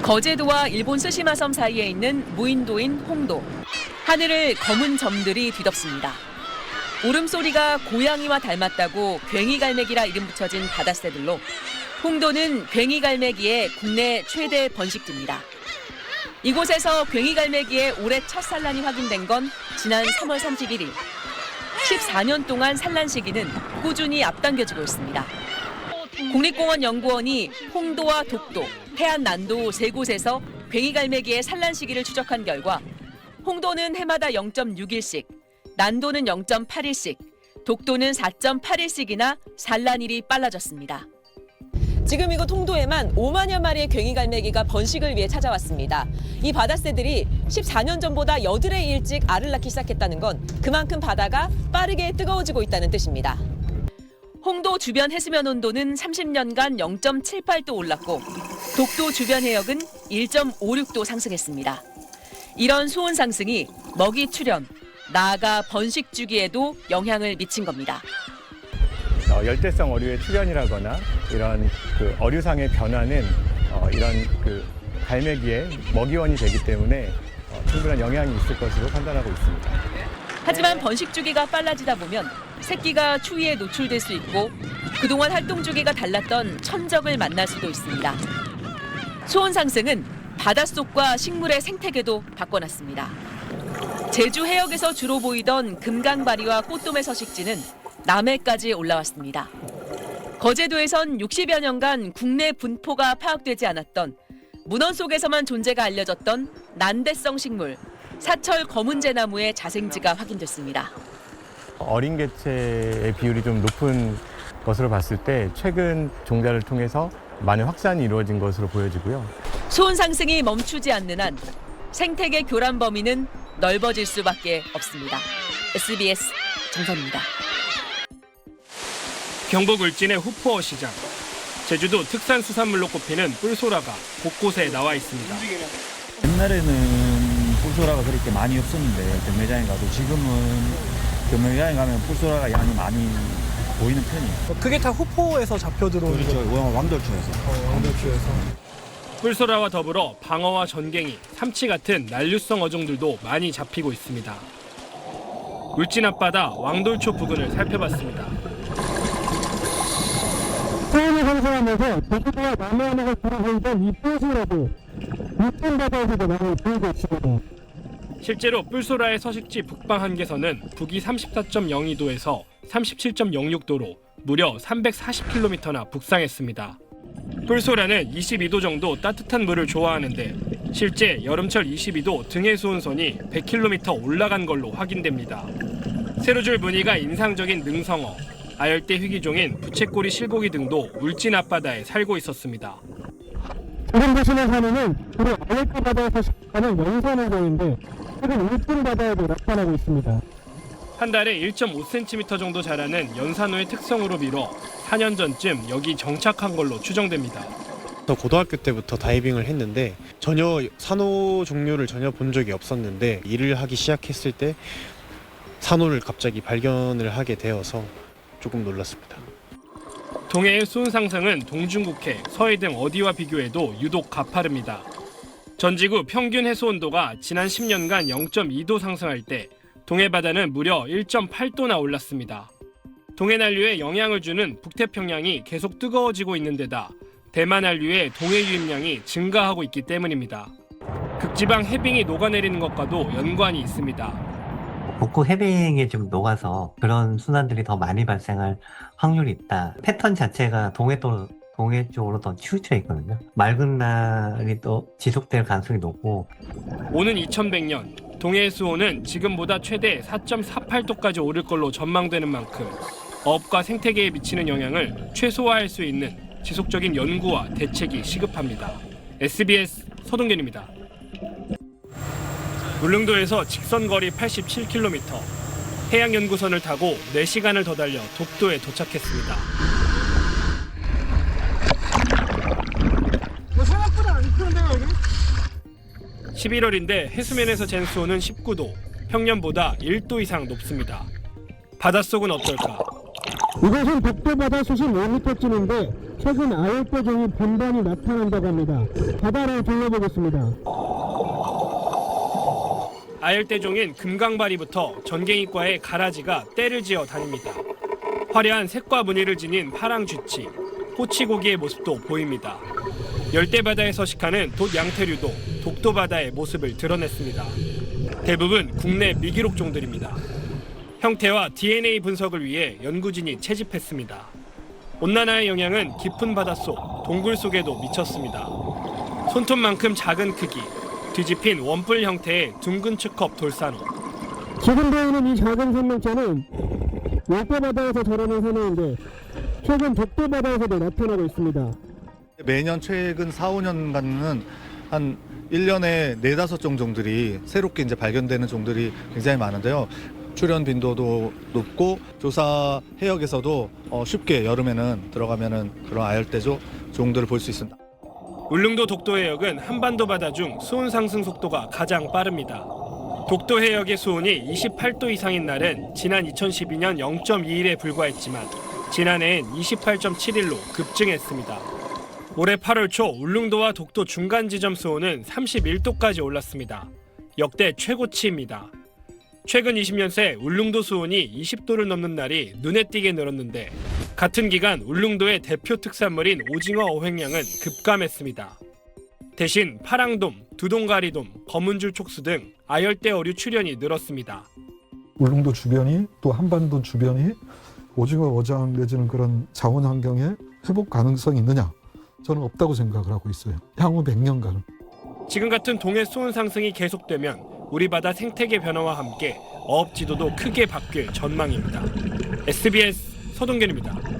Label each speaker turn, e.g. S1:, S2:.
S1: 거제도와 일본 스시마섬 사이에 있는 무인도인 홍도. 하늘을 검은 점들이 뒤덮습니다. 울음소리가 고양이와 닮았다고 괭이갈매기라 이름 붙여진 바다새들로 홍도는 괭이갈매기의 국내 최대 번식지입니다. 이곳에서 괭이갈매기의 올해 첫 산란이 확인된 건 지난 3월 31일. 14년 동안 산란 시기는 꾸준히 앞당겨지고 있습니다. 국립공원 연구원이 홍도와 독도, 해안 난도 세 곳에서 괭이갈매기의 산란 시기를 추적한 결과 홍도는 해마다 0.6일씩, 난도는 0.8일씩, 독도는 4.8일씩이나 산란일이 빨라졌습니다. 지금 이곳 홍도에만 5만여 마리의 괭이갈매기가 번식을 위해 찾아왔습니다. 이 바다새들이 14년 전보다 여드레 일찍 알을 낳기 시작했다는 건 그만큼 바다가 빠르게 뜨거워지고 있다는 뜻입니다. 홍도 주변 해수면 온도는 30년간 0.78도 올랐고 독도 주변 해역은 1.56도 상승했습니다. 이런 수온 상승이 먹이 출현, 나아가 번식 주기에도 영향을 미친 겁니다.
S2: 열대성 어류의 출현이라거나 이런 어류상의 변화는 이런 갈매기의 먹이원이 되기 때문에 충분한 영향이 있을 것으로 판단하고 있습니다.
S1: 하지만 번식 주기가 빨라지다 보면 새끼가 추위에 노출될 수 있고 그동안 활동 주기가 달랐던 천적을 만날 수도 있습니다. 수온 상승은 바닷속과 식물의 생태계도 바꿔놨습니다. 제주 해역에서 주로 보이던 금강바리와 꽃돔의 서식지는 남해까지 올라왔습니다. 거제도에선 60여 년간 국내 분포가 파악되지 않았던 문헌 속에서만 존재가 알려졌던 난대성 식물, 사철 검은재나무의 자생지가 확인됐습니다.
S2: 어린 개체의 비율이 좀 높은 것으로 봤을 때 최근 종자를 통해서 많은 확산이 이루어진 것으로 보여지고요.
S1: 수온 상승이 멈추지 않는 한 생태계 교란 범위는 넓어질 수밖에 없습니다. SBS 정선입니다.
S3: 경북 울진의 후포어 시장. 제주도 특산 수산물로 꼽히는 뿔소라가 곳곳에 나와 있습니다.
S4: 옛날에는 뿔소라가 그렇게 많이 없었는데 경매장에 가도 지금은 경매장에 가면 뿔소라가 양이 많이 보이는 편이에요.
S5: 그게 다 후포에서 잡혀 들어오는
S4: 그렇죠. 왕돌초에서.
S5: 왕돌주에서.
S3: 뿔소라와 더불어 방어와 전갱이, 삼치 같은 난류성 어종들도 많이 잡히고 있습니다. 울진 앞바다 왕돌초 부근을 살펴봤습니다.
S6: 소원을 형성하면서 제주도와 남해안을 주로 보이던 이 뿔소라도 육군 바다에서도 많이 보이고 있습니다.
S3: 실제로 뿔소라의 서식지 북방 한계선은 북위 34.02도에서 37.06도로 무려 340km나 북상했습니다. 뿔소라는 22도 정도 따뜻한 물을 좋아하는데 실제 여름철 22도 등해 수온선이 100km 올라간 걸로 확인됩니다. 세로줄 무늬가 인상적인 능성어, 아열대 희귀종인 부채꼬리 실고기 등도 울진 앞바다에 살고 있었습니다.
S6: 지금 보시는 산호는 주로 아열대 바다에서 식하는 연산호종인데 최근 울진 바다에도 나타나고 있습니다.
S3: 한 달에 1.5cm 정도 자라는 연산호의 특성으로 미뤄 4년 전쯤 여기 정착한 걸로 추정됩니다.
S7: 고등학교 때부터 다이빙을 했는데 전혀 산호 종류를 전혀 본 적이 없었는데 일을 하기 시작했을 때 산호를 갑자기 발견을 하게 되어서 조금 놀랐습니다.
S3: 동해의 수온 상승은 동중국해, 서해 등 어디와 비교해도 유독 가파릅니다. 전지구 평균 해수 온도가 지난 10년간 0.2도 상승할 때 동해 바다는 무려 1.8도나 올랐습니다. 동해 난류에 영향을 주는 북태평양이 계속 뜨거워지고 있는 데다 대만 한류의 동해 유입량이 증가하고 있기 때문입니다. 극지방 해빙이 녹아내리는 것과도 연관이 있습니다.
S8: 북극 해빙에 좀 녹아서 그런 순환들이 더 많이 발생할 확률이 있다. 패턴 자체가 동해 쪽으로 더 치우쳐 있거든요. 맑은 날이 또 지속될 가능성이 높고.
S3: 오는 2100년 동해 수온은 지금보다 최대 4.48도까지 오를 걸로 전망되는 만큼 어업과 생태계에 미치는 영향을 최소화할 수 있는 지속적인 연구와 대책이 시급합니다. SBS 서동균입니다. 울릉도에서 직선 거리 87km, 해양연구선을 타고 4시간을 더 달려 독도에 도착했습니다.
S6: 생각보다 안 큰데요, 여기?
S3: 11월인데 해수면에서 잰 수온은 19도, 평년보다 1도 이상 높습니다. 바닷속은 어떨까?
S6: 이곳은 독도 바다 수심 5m쯤인데 최근 아열대종이頻繁히 나타난다고 합니다. 바다를 둘러보겠습니다.
S3: 아열대종인 금강바리부터 전갱이과의 가라지가 떼를 지어 다닙니다. 화려한 색과 무늬를 지닌 파랑 쥐치, 호치고기의 모습도 보입니다. 열대바다에 서식하는 돛양태류도 독도바다의 모습을 드러냈습니다. 대부분 국내 미기록종들입니다. 형태와 DNA 분석을 위해 연구진이 채집했습니다. 온난화의 영향은 깊은 바닷속, 동굴 속에도 미쳤습니다. 손톱만큼 작은 크기, 뒤집힌 원뿔 형태의 둥근 측컵 돌산호.
S6: 지금 보이는 이 작은 생명체는 열대바다에서 자라는 산호인데 최근 독도바다에서도 나타나고 있습니다.
S9: 매년 최근 4, 5년간은 한 1년에 4-5종 종들이 새롭게 이제 발견되는 종들이 굉장히 많은데요. 출현 빈도도 높고 조사 해역에서도 쉽게 여름에는 들어가면은 그런 아열대조 종들을 볼 수 있습니다.
S3: 울릉도 독도 해역은 한반도 바다 중 수온 상승 속도가 가장 빠릅니다. 독도 해역의 수온이 28도 이상인 날은 지난 2012년 0.21에 불과했지만 지난해엔 28.71로 급증했습니다. 올해 8월 초 울릉도와 독도 중간 지점 수온은 31도까지 올랐습니다. 역대 최고치입니다. 최근 20년 새 울릉도 수온이 20도를 넘는 날이 눈에 띄게 늘었는데 같은 기간 울릉도의 대표 특산물인 오징어 어획량은 급감했습니다. 대신 파랑돔, 두동가리돔, 검은줄 촉수 등 아열대 어류 출현이 늘었습니다.
S10: 울릉도 주변이 또 한반도 주변이 오징어 어장 내지는 그런 자원 환경의 회복 가능성이 있느냐? 저는 없다고 생각을 하고 있어요. 향후 100년간은.
S3: 지금 같은 동해 수온 상승이 계속되면 우리 바다 생태계 변화와 함께 어업 지도도 크게 바뀔 전망입니다. SBS 서동균입니다.